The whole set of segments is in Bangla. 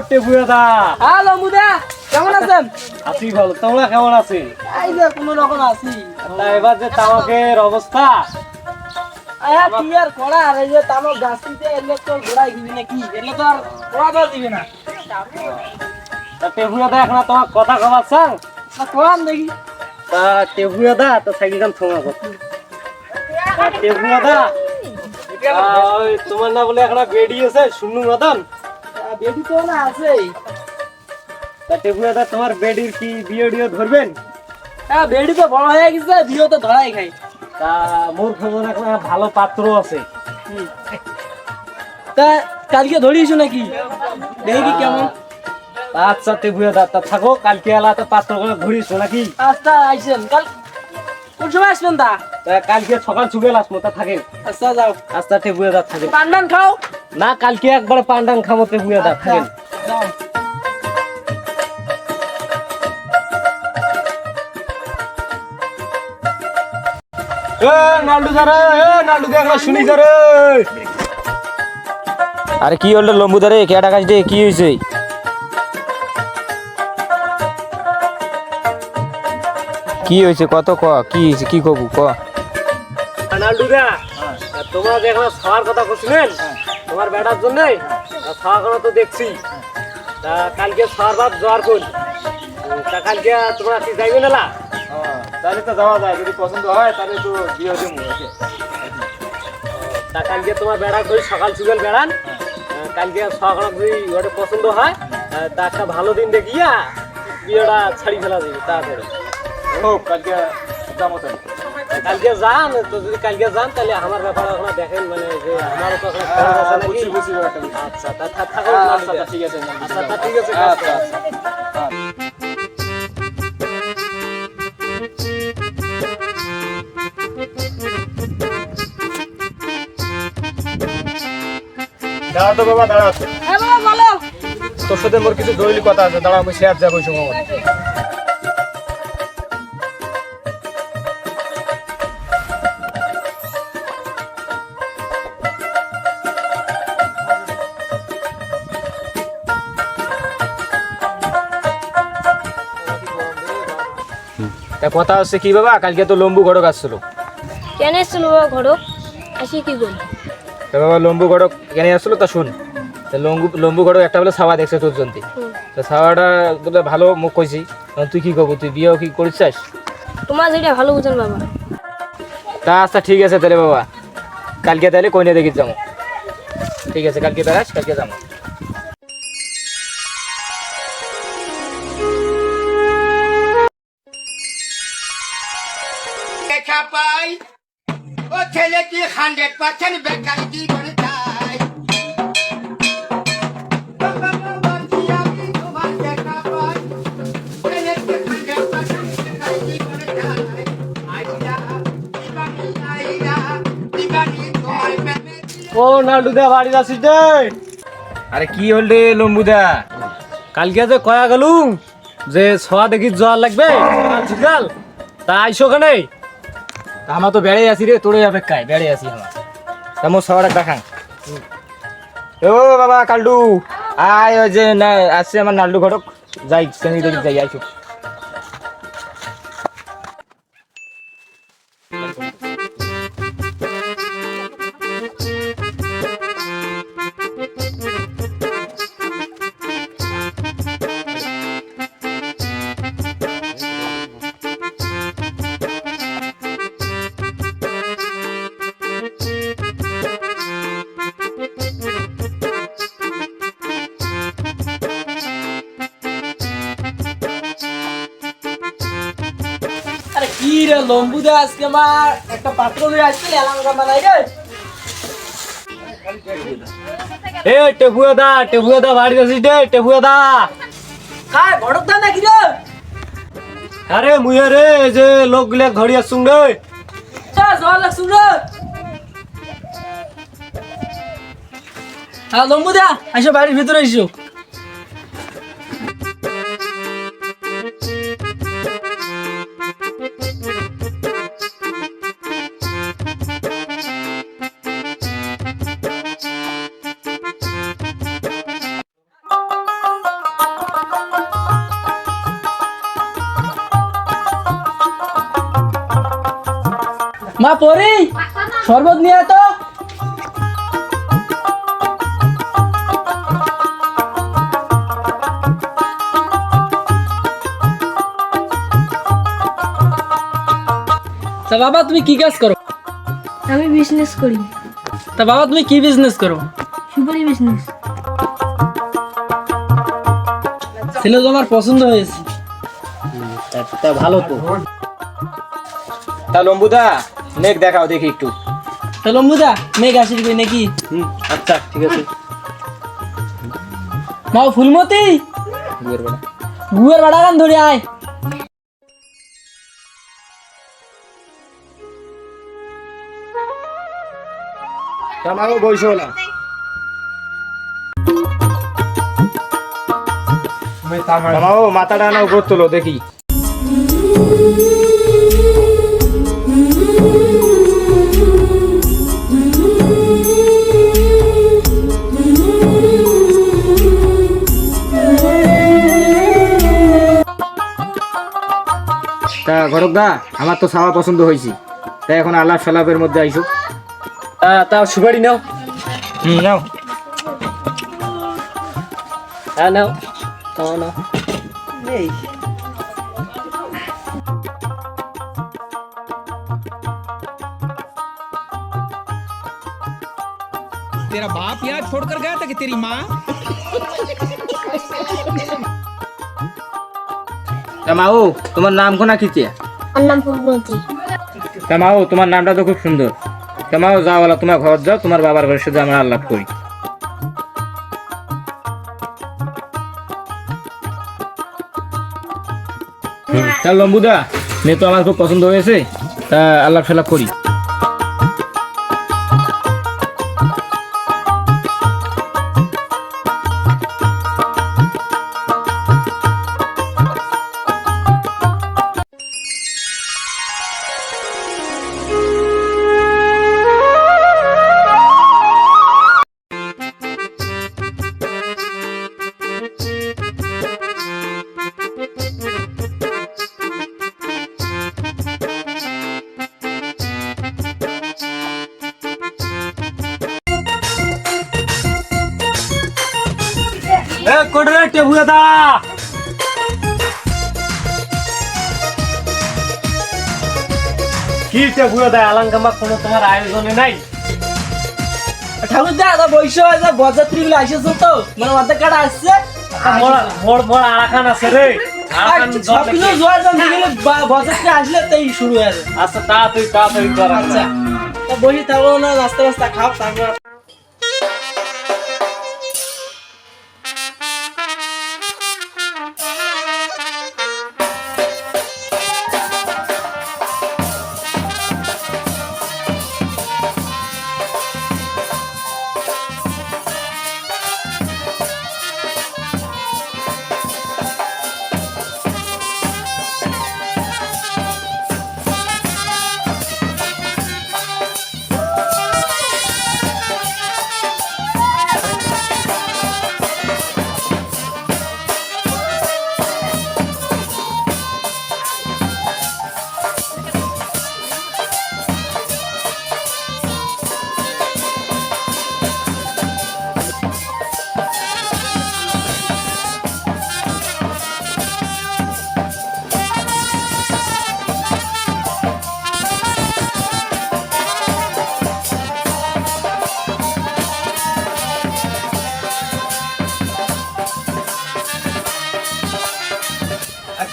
টেপু দাদা। হ্যালো মুদা, কেমন আছেন? আছি ভালো, তোমরা কেমন আছি? এই যে কোনো রকম আছি। এবার যে তামাকের অবস্থা, কি আর করা, আর এই যে তামাক গাছিতে এলে তো ঘোড়াই দিবি নাকি, এলে তো আর ঘোড়া দিবি না। তা টেপু দাদা এখন তোমার কথা কবার চাও? কোরআন দেখি। তা টেপু দাদা তো সাইকেল থমা করছি। টেপু দাদা, ওই তোমার না বলে এখন বেরিয়েছে শূন্য মতন। বেডি তো না আছেই। তা টেপু দাদা তোমার বেডির কি বিয়ে ধরবেন? হ্যাঁ, বেডি তো বড় হয়ে গেছে, বিয়ে তো ধরাই খাই। তা মোর খবর এখন ভালো পাত্র আছে। তা কালকে ধরিয়েছো নাকি? দেখি কেমন। আচ্ছা টেপু দাদা, তা থাকো, কালকে এলাতে পাত্র করে ধরিস নাকি? আচ্ছা আইসেন, কাল কোন সময় আসবেন? তা কালকে সকাল চুগে আসবো, তা থাকে। আচ্ছা যাও। আচ্ছা টেপু দাদা থাকে। পান্ডান খাও না, কালকে একবার পান্ডান খাবো টেপু দাদা থাকেন। যাও। নালু যারে, নালু দেখো শুনি যারে। আরে কি হলো লম্বু ধরে কেটা কাজ দিয়ে কি হয়েছে? কি হয়েছে কত ক, কি হয়েছে কি কবু ক? নালুদা, তোমরা যে এখন খাওয়ার কথা করছিলেন তোমার বেটার জন্য, খাওয়া খাওয়া তো দেখছি। তা কালকে খাওয়ার ভাব জ্বর করি, তা কালকে তোমরা কি যাইবে না? তাহলে তো যাওয়া যায়, যদি পছন্দ হয় তাহলে তো বিয়ে হতে মনে হয়। তা কালকে তোমার বেড়া করি সকাল সুগাল বেড়ান, কালকে সকাল যদি ওটা পছন্দ হয় তা একটা ভালো দিন দেখিয়া বিয়েটা ছাড়ি ফেলা যাবে তাড়াতাড়ি। হোক, কালকে যাবো তাহলে। কালকে যান, তো যদি কালকে যান তাহলে আমার ব্যাপারে ওখানে দেখেন, মানে যে আমারও তো ওখানে খবর আছে নাকি? বুঝছি বুঝছি ব্যাপারটা বুঝছি। আচ্ছা, তা থাকো। আচ্ছা আচ্ছা, ঠিক আছে। আচ্ছা, তা ঠিক আছে। আচ্ছা আচ্ছা। দাঁড়া তো বাবা, দাঁড়া। হ্যাঁ বাবা বলো। তোর সাথে মোর কিছু জরুরি কথা আছে, দাঁড়া আমি শেয়ার যাবো ওই সময়। তা কথা হচ্ছে কি বাবা, কালকে তো লম্বু ঘটক আসছিল। কেন এসছিল বাবা ঘটক? আসি কি বল? তা বাবা লম্বু ঘটক কেন আসছিল তা শুন। তা লম্বু ঘটক একটা বলে ছাওয়া দেখছে তোর জন্যে। তা ছাওয়াটা বলে ভালো মুখ কইছি। তুই কি কব, তুই বিয়েও কি করিস? তোমার যেটা ভালো বুঝেন বাবা। তা আচ্ছা ঠিক আছে তাহলে বাবা, কালকে তাহলে কইনে দেখি যাবো। ঠিক আছে, কালকে বেড়াস, কালকে যাবো। দেখা পাই ও ছেলেটি 100% বেকার জীবনে চাই। ও নালুদা, বাড়ি যাচ্ছিস রে? আরে কি হল রে লম্বুদা? কালকে যে কয়া গেলুম যে ছোয়া দেখি জ্বর লাগবে সকাল, তা আইসো ওখানে। তা আমার তো বেড়ে আসি রে, তোরে অপেক্ষায় বেড়ে আসি আমার। তা মোর সবার দেখান। ও বাবা কালডু, আয় ওই যে না আসছে আমার নাল্ডু ঘটক, যাই সঙ্গে দেখি যাই আইসো। আরে কি রে লম্বুদা, আজকে আমার একটা পাত্র লই আসছিল এলাকা বানাই রে। এ টেপু দাদা, বাড়ি যাচ্ছিস রে? টেপু দাদা, খায় ঘটক দা নাকি রে? আরে মুয়ে রে, এই যে লোকগুলা ঘড়ি আসুন রে। জ্বর লাগছে রে। হ্যাঁ লম্বুদা, আইসো বাড়ির ভিতরে আইসো। মা পরি শরবত নিয়ে তো। তা বাবা তুমি কি কাজ করো? আমি বিজনেস করি, তা বাবা তুমি কি বিজনেস করো? সুপারি বিজনেস। ছেলে তো আমার পছন্দ হয়েছে। তা ভালো তো। তা লম্বুদা নেক দেখাও দেখি একটু। তা লম্বুদা মেঘ আসির কই নাকি? আচ্ছা ঠিক আছে। মা ফুলমতি গুয়ের বাড়া গান ধরে আয়। আমাকে বইসো না। মামাও মাথাটা না উপর তোলো দেখি। তা ঘটক দা আমার তো খাওয়া পছন্দ হয়েছে, তাই এখন আলাপ সালাপের মধ্যে আইসো। তা সুপারি নাও। নাও। হ্যাঁ নাও, তাও নাও। तेरा बाप यहाँ छोड़कर गया था कि तेरी माँ? মাও তোমার নাম কোনা কিতে? আমার নাম ফুলমতি। মাও তোমার নামটা তো খুব সুন্দর। মাও যাও বলা, তোমার ঘর যাও, তোমার বাবার ঘরের সাথে আমরা আলাপ করি। তা লম্বুদা মেয়ে তো আমার খুব পছন্দ হয়েছে, তা আলাপ সালাপ করি। কোটরে টেবুয়ে দা। কি টেবুয়ে দা? আলাঙ্কামা কোনো তোমার আয়োজনে নাই? ঠাকুর দা বৈশ বরযাত্রী গুলো আসেছো তো, মানে অর্ধেক কাটা আসছে। মোড় মোড় আরাকান আছে রে। আরাকান সব কিছু জোয়ার জানতে গেলে বরযাত্রী আসলে তাই শুরু হয়ে যাবে। আচ্ছা তাড়াতাড়ি কর। আচ্ছা তা বসে থাকো না, নাস্তা নাস্তা খাও তারপর।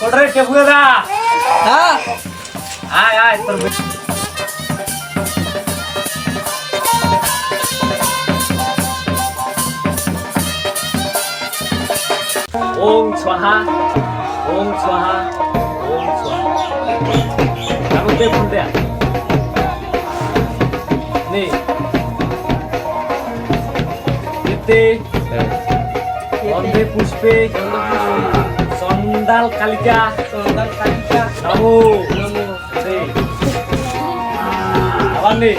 কোটরে টেবুয়ে দা। হ্যাঁ আয় আয় তোর ওম স্বাহা ওম স্বাহা ওম স্বাহা। ঠাকুর দে ফুল দেয়া নে এতে গন্ধে পুষ্পে চন্দাল কালিকা নমো রে। আবার নে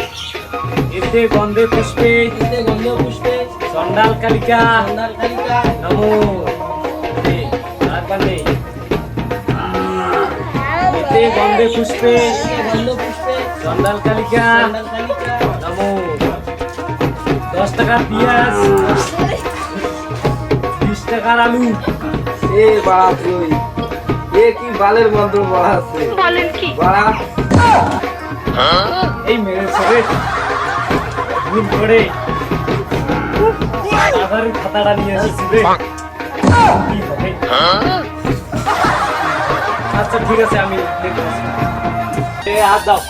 এতে গন্ধে পুষ্পে গন্ধ পুষ্পে চন্দাল কালিকা সন্ধ্যার কালিকা নমো রে। আবার নে এতে গন্ধে পুষ্পে গন্ধ পুষ্পে চন্ডাল কালিকা নমো 10 টাকার পেঁয়াজ 20 টাকার আলু এ বাড়া তুই এ কি বালের মন্ত্র পড়া আছে বলেন কি বাড়া এই মেরে সবে ভুল করে আধার খাতাটা নিয়ে এসেছি রে কি হবে? আচ্ছা ঠিক আছে আমি দেখতেছি হাত দাও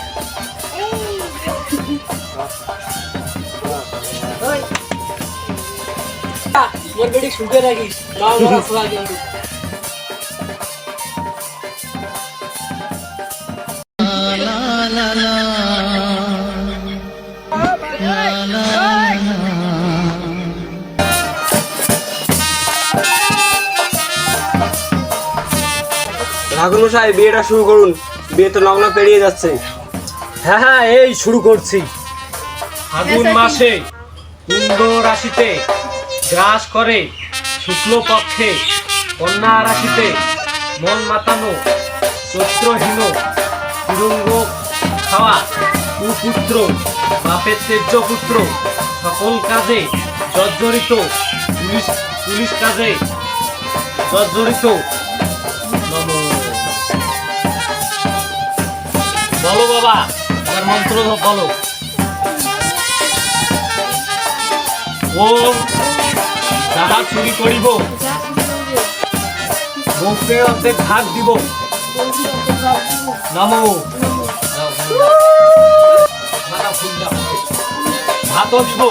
মোর বেটি শুকে রাখিস নাও না আসলা কিন্তু ঠাকুর মশাই বিয়েটা শুরু করুন, বিয়ে তো লগ্ন পেরিয়ে যাচ্ছে। হ্যাঁ হ্যাঁ এই শুরু করছি ফাগুন মাসে কুন্দ রাশিতে গ্রাস করে শুক্ল পক্ষে কন্যা রাশিতে মন মাতানো চৈত্রহীন তুরঙ্গ খাওয়া কুপুত্র বাপের তেজ্য পুত্র সকল কাজে জর্জরিত পুলিশ পুলিশ কাজে জর্জরিত নমো বলো বাবা আমার মন্ত্র বলো ওম যাহা চুরি করিব বউকে অর্ধেক ভাগ দিব নমো ভাতও দিব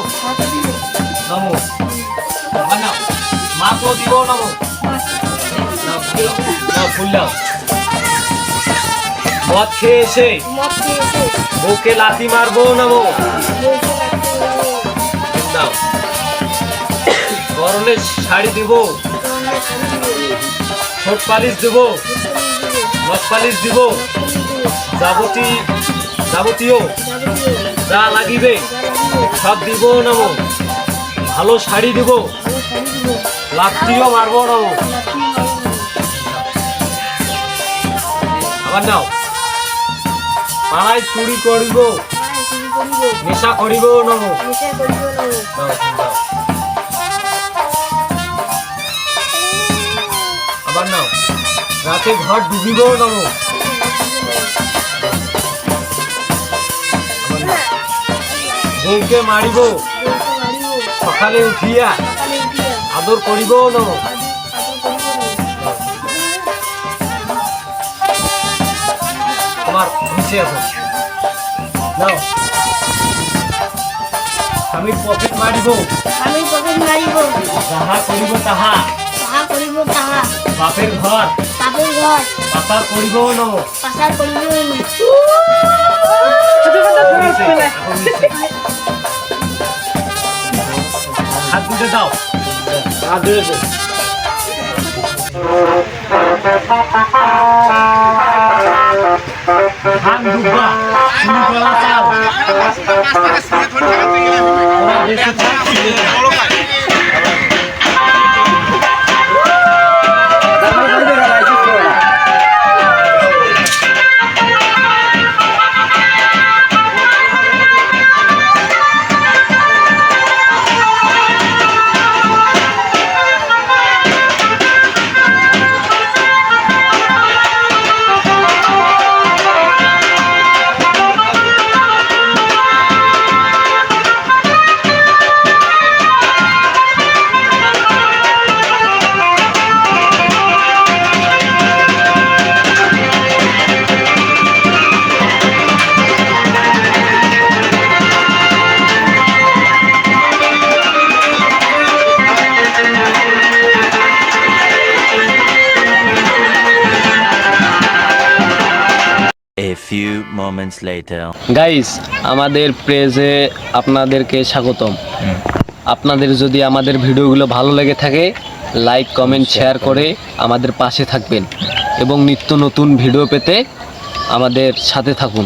নমো মাছও দিব নমো ফুল দাও মদ খেয়ে এসে বউকে লাথি মারবো নমো দাও গরমের শাড়ি দিব ঠোঁট পালিশ দিব নখ পালিশ দিব যাবতীয় যা লাগিবে সব দিব নমো ভালো শাড়ি দিব লাথিও মারবো নমো আবার নাও পাড়ায় চুরি করিব নেশা করিব নমো দাও, দাও। আবার নাও রাতে ঘর ডুবিব নমো বউকে মারিব সকালে উঠিয়া আদর করিব নমো আমার হয়েছে এখন নাও স্বামীর পকেট মারিব আমি পকেট মারিব যাহা করিব তাহা তাহা করিব তাহা বাপের ঘর বাপের ঘর পাচার করিব নমো পাচার করিব হাত দুটো দাও হাত দুটো ধান ডুবা শুরু করা চাও ওরা দেশে থাকছে গাইস আমাদের পেজে আপনাদেরকে স্বাগতম। আপনাদের যদি আমাদের ভিডিওগুলো ভালো লেগে থাকে লাইক কমেন্ট শেয়ার করে আমাদের পাশে থাকবেন এবং নিত্য নতুন ভিডিও পেতে আমাদের সাথে থাকুন।